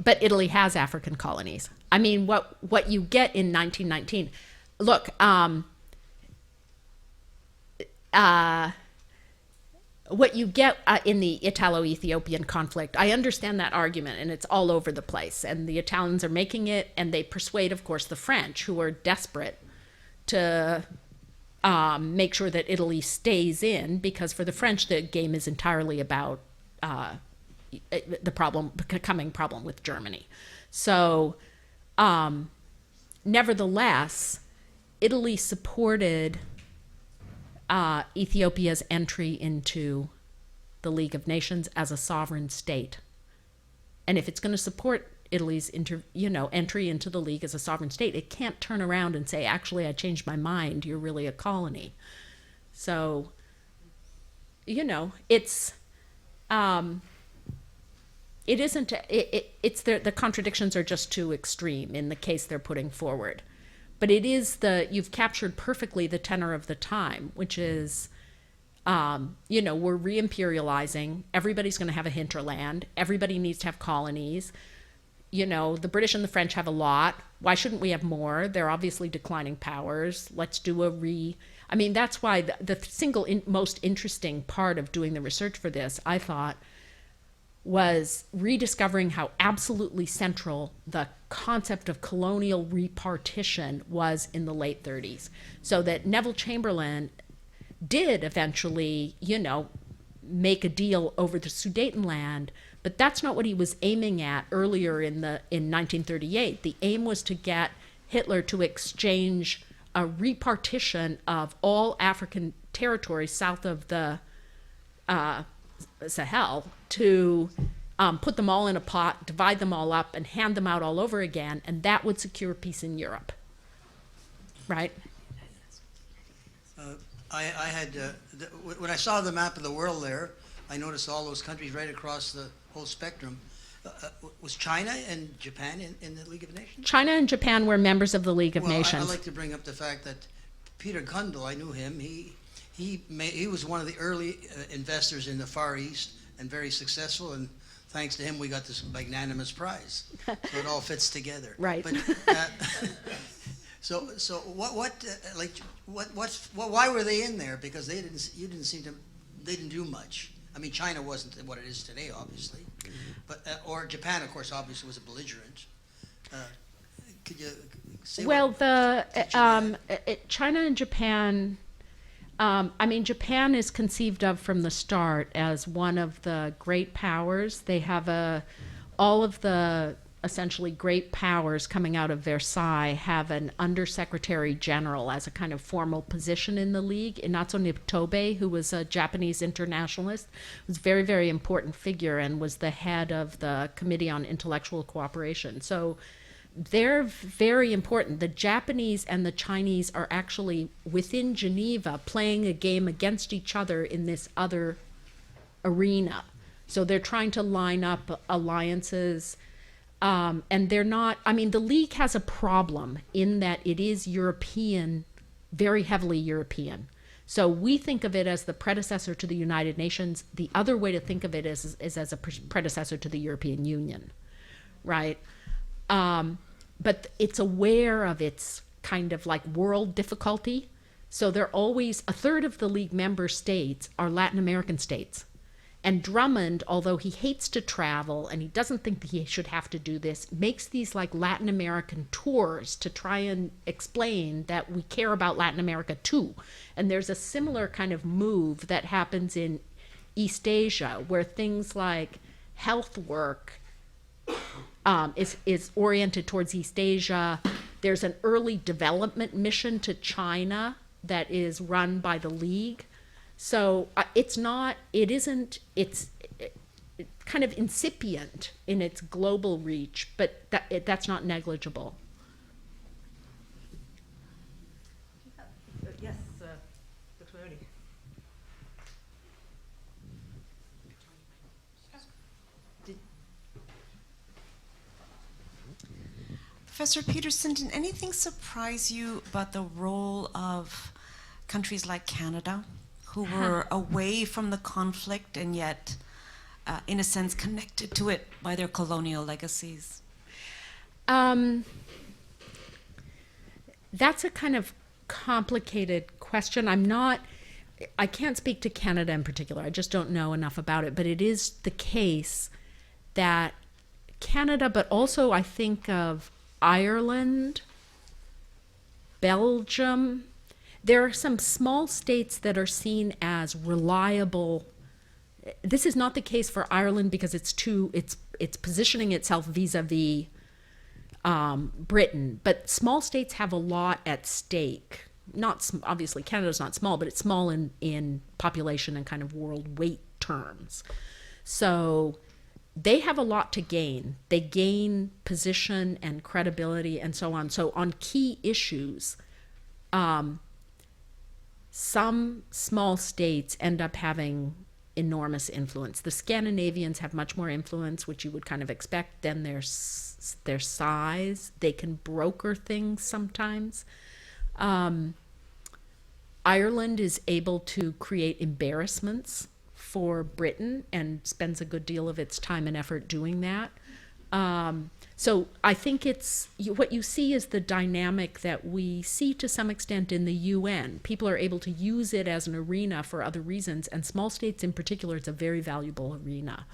But Italy has African colonies. I mean, what you get in 1919, look, what you get in the Italo-Ethiopian conflict, I understand that argument, and it's all over the place. And the Italians are making it, and they persuade, of course, the French, who are desperate to make sure that Italy stays in, because for the French, the game is entirely about the coming problem with Germany. So, nevertheless, Italy supported Ethiopia's entry into the League of Nations as a sovereign state. And if it's going to support Italy's entry into the League as a sovereign state, it can't turn around and say, actually, I changed my mind, you're really a colony. So, it's it isn't, it's the contradictions are just too extreme in the case they're putting forward. But it is you've captured perfectly the tenor of the time, which is, we're re-imperializing. Everybody's going to have a hinterland. Everybody needs to have colonies. The British and the French have a lot. Why shouldn't we have more? They're obviously declining powers. Let's do that's why the single most interesting part of doing the research for this, I thought, was rediscovering how absolutely central the concept of colonial repartition was in the late 30s. So that Neville Chamberlain did eventually, make a deal over the Sudetenland, but that's not what he was aiming at earlier in 1938. The aim was to get Hitler to exchange a repartition of all African territories south of the Sahel, to put them all in a pot, divide them all up, and hand them out all over again, and that would secure peace in Europe. Right? I had, when I saw the map of the world there, I noticed all those countries right across the whole spectrum. Was China and Japan in the League of Nations? China and Japan were members of the League of Nations. I'd like to bring up the fact that Peter Cundill, I knew him, he was one of the early investors in the Far East and very successful, and thanks to him we got this magnanimous prize. So it all fits together. Right. But, so why were they in there? Because they didn't do much. I mean, China wasn't what it is today, obviously, but or Japan, of course, obviously was a belligerent. Could you say? Well, China and Japan. Japan is conceived of from the start as one of the great powers. They have all of the essentially great powers coming out of Versailles have an undersecretary general as a kind of formal position in the League. Inatsu Nitobe, who was a Japanese internationalist, was a very, very important figure and was the head of the Committee on Intellectual Cooperation. So they're very important. The Japanese and the Chinese are actually within Geneva playing a game against each other in this other arena. So they're trying to line up alliances, and they're not, I mean, the League has a problem in that it is European, very heavily European. So we think of it as the predecessor to the United Nations. The other way to think of it is as a predecessor to the European Union, right? But it's aware of its kind of like world difficulty. So they're always, a third of the League member states are Latin American states. And Drummond, although he hates to travel and he doesn't think that he should have to do this, makes these like Latin American tours to try and explain that we care about Latin America too. And there's a similar kind of move that happens in East Asia where things like health work is oriented towards East Asia. There's an early development mission to China that is run by the League. So it's kind of incipient in its global reach, but that's not negligible. Yes, Dr. Mahoney. Professor Peterson, did anything surprise you about the role of countries like Canada, who were away from the conflict and yet, in a sense, connected to it by their colonial legacies? That's a kind of complicated question. I can't speak to Canada in particular. I just don't know enough about it. But it is the case that Canada, but also I think of Ireland, Belgium. There are some small states that are seen as reliable. This is not the case for Ireland because it's positioning itself vis-a-vis Britain. But small states have a lot at stake. Obviously, Canada's not small, but it's small in population and kind of world weight terms. So they have a lot to gain. They gain position and credibility and so on. So on key issues, some small states end up having enormous influence. The Scandinavians have much more influence, which you would kind of expect, than their size. They can broker things sometimes. Ireland is able to create embarrassments for Britain and spends a good deal of its time and effort doing that. So I think what you see is the dynamic that we see to some extent in the UN. People are able to use it as an arena for other reasons, and small states in particular, it's a very valuable arena.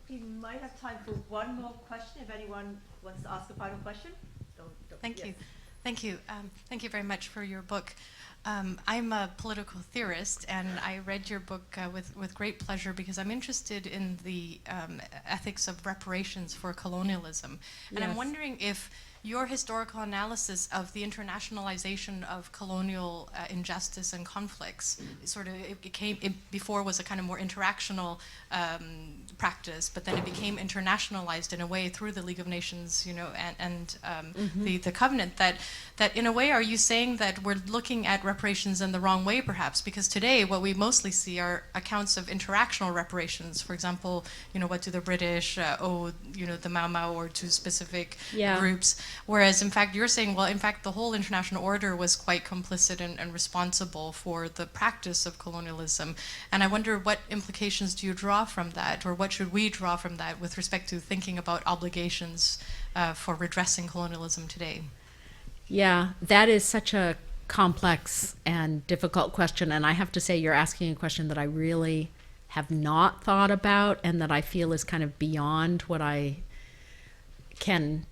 We might have time for one more question if anyone wants to ask a final question. Thank you. Thank you. Thank you very much for your book. I'm a political theorist, and I read your book with great pleasure because I'm interested in the ethics of reparations for colonialism. And Yes. I'm wondering if your historical analysis of the internationalization of colonial injustice and conflicts, before was a kind of more interactional practice, but then it became internationalized in a way through the League of Nations, and the covenant. That in a way, are you saying that we're looking at reparations in the wrong way, perhaps? Because today, what we mostly see are accounts of interactional reparations. For example, what do the British owe, the Mau Mau or to specific groups? Whereas, in fact, you're saying, well, in fact, the whole international order was quite complicit and responsible for the practice of colonialism. And I wonder, what implications do you draw from that, or what should we draw from that with respect to thinking about obligations for redressing colonialism today? Yeah, that is such a complex and difficult question. And I have to say, you're asking a question that I really have not thought about and that I feel is kind of beyond what I can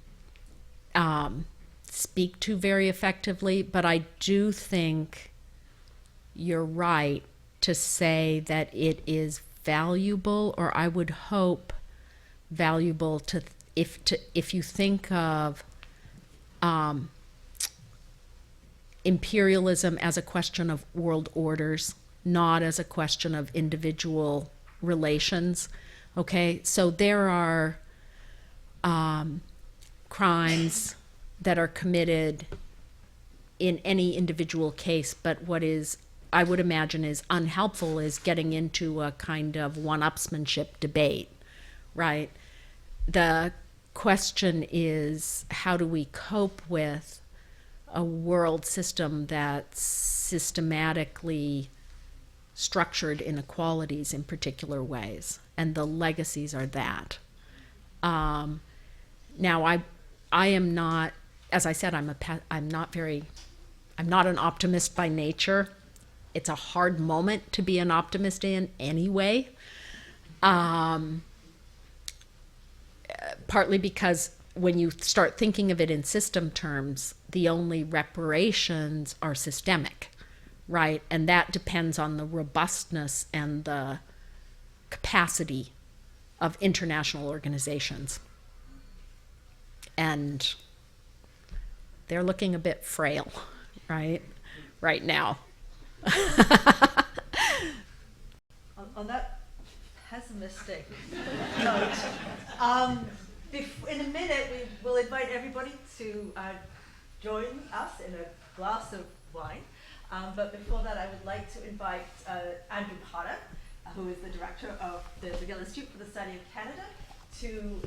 speak to very effectively. But I do think you're right to say that it is valuable, or I would hope valuable if you think of imperialism as a question of world orders, not as a question of individual relations. Okay, so there are crimes that are committed in any individual case, but what is, I would imagine, is unhelpful is getting into a kind of one-upsmanship debate, right? The question is, how do we cope with a world system that's systematically structured inequalities in particular ways, and the legacies are that. Now, I am not, as I said, I'm not an optimist by nature. It's a hard moment to be an optimist in anyway. Partly because when you start thinking of it in system terms, the only reparations are systemic, right? And that depends on the robustness and the capacity of international organizations. And they're looking a bit frail, right now. On that pessimistic note, in a minute we will invite everybody to join us in a glass of wine. But before that, I would like to invite Andrew Potter, who is the director of the McGill Institute for the Study of Canada, to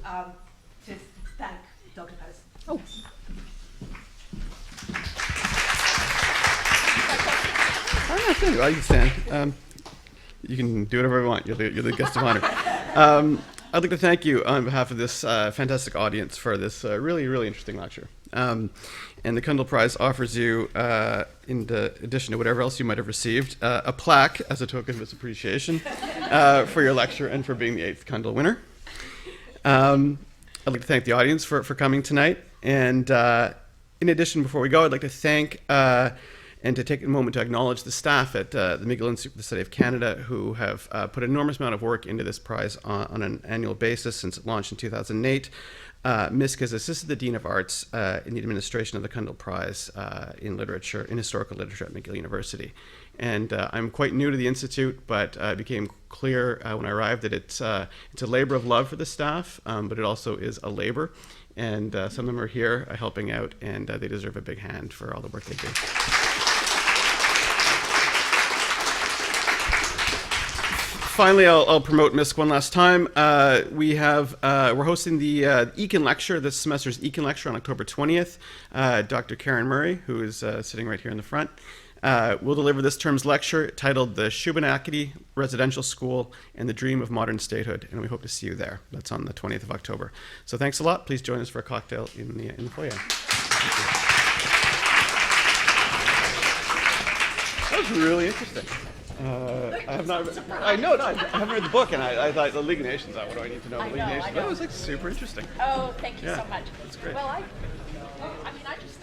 thank Dr. Patterson. Oh. I can stand. You can do whatever you want. You're the guest of honor. I'd like to thank you on behalf of this fantastic audience for this really, really interesting lecture. And the Cundill Prize offers you, in addition to whatever else you might have received, a plaque as a token of its appreciation for your lecture and for being the 8th Cundill winner. I'd like to thank the audience for coming tonight. And in addition, before we go, I'd like to thank and to take a moment to acknowledge the staff at the McGill Institute for the Study of Canada, who have put an enormous amount of work into this prize on an annual basis since it launched in 2008. MISC has assisted the Dean of Arts in the administration of the Cundill Prize in historical literature at McGill University. And I'm quite new to the Institute, but it became clear when I arrived that it's a labor of love for the staff, but it also is a labor. And some of them are here helping out, and they deserve a big hand for all the work they do. Finally, I'll promote MISC one last time. We're hosting the Econ Lecture, this semester's Econ Lecture on October 20th. Dr. Karen Murray, who is sitting right here in the front, will deliver this term's lecture titled The Shubenacadie Residential School and the Dream of Modern Statehood, and we hope to see you there. That's on the 20th of October. So thanks a lot. Please join us for a cocktail in the foyer. That was really interesting. I haven't read the book, and I thought the League of Nations, what do I need to know? The League of Nations. That was like super interesting. Oh, thank you so much. That's great. Well, I mean, I just